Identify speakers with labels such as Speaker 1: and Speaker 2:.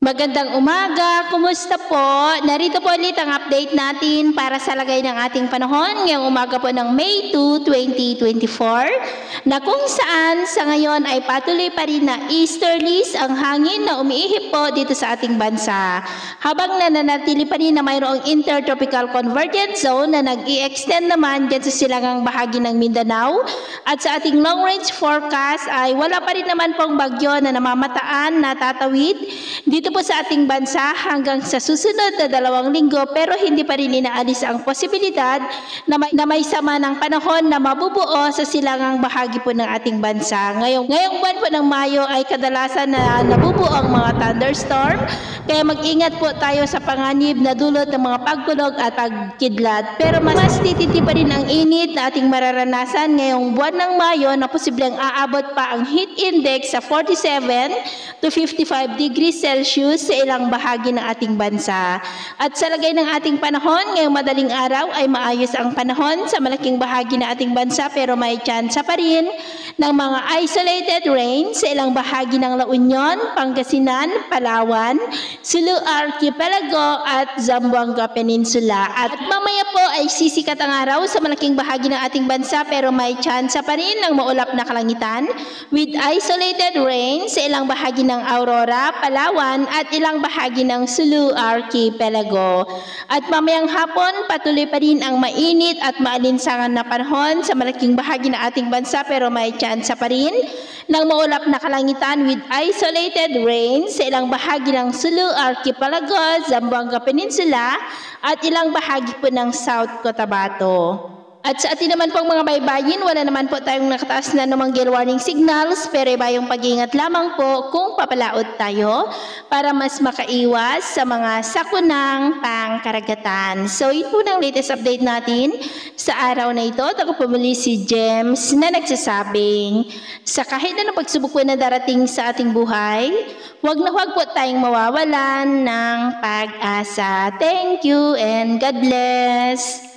Speaker 1: Magandang umaga, kumusta po? Narito po ulit ang update natin para sa lagay ng ating panahon ngayong umaga po ng May 2, 2024 na kung saan sa ngayon ay patuloy pa rin na easterlies ang hangin na umiihip po dito sa ating bansa. Habang nananatili pa rin na mayroong intertropical convergence zone na nag-i-extend naman dyan sa silangang bahagi ng Mindanao at sa ating long range forecast ay wala pa rin naman pong bagyo na namamataan na tatawid dito po sa ating bansa hanggang sa susunod na 2 linggo, pero hindi pa rin inaalis ang posibilidad na may sama ng panahon na mabubuo sa silangang bahagi po ng ating bansa. Ngayong buwan po ng Mayo ay kadalasan na nabubuo ang mga thunderstorm, kaya mag-ingat po tayo sa panganib na dulot ng mga pagkulog at pagkidlat. Pero mas titindi pa rin ang init na ating mararanasan ngayong buwan ng Mayo na posibleng aabot pa ang heat index sa 47 to 55 degrees Celsius sa ilang bahagi ng ating bansa. At sa lagay ng ating panahon, ngayong madaling araw ay maayos ang panahon sa malaking bahagi ng ating bansa, pero may tsansa pa rin ng mga isolated rain sa ilang bahagi ng La Union, Pangasinan, Palawan, Sulu Archipelago at Zamboanga Peninsula. At mamaya po ay sisikat ang araw sa malaking bahagi ng ating bansa, pero may tsansa pa rin ng maulap na kalangitan with isolated rain sa ilang bahagi ng Aurora, Palawan at ilang bahagi ng Sulu Archipelago. At mamayang hapon, patuloy pa rin ang mainit at maalinsangan na panahon sa malaking bahagi ng ating bansa, pero may tsansa pa rin ng maulap na kalangitan with isolated rain sa ilang bahagi ng Sulu Archipelago, Zamboanga Peninsula at ilang bahagi po ng South Cotabato. At sa atin naman pong mga baybayin, wala naman po tayong nakataas na namang gale warning signals, pero iba yung pag-iingat lamang po kung papalaot tayo para mas makaiwas sa mga sakunang pangkaragatan. So yun po ang latest update natin sa araw na ito. Ako po muli si James na nagsasabing sa kahit na pagsubok po na darating sa ating buhay, huwag po tayong mawawalan ng pag-asa. Thank you and God bless!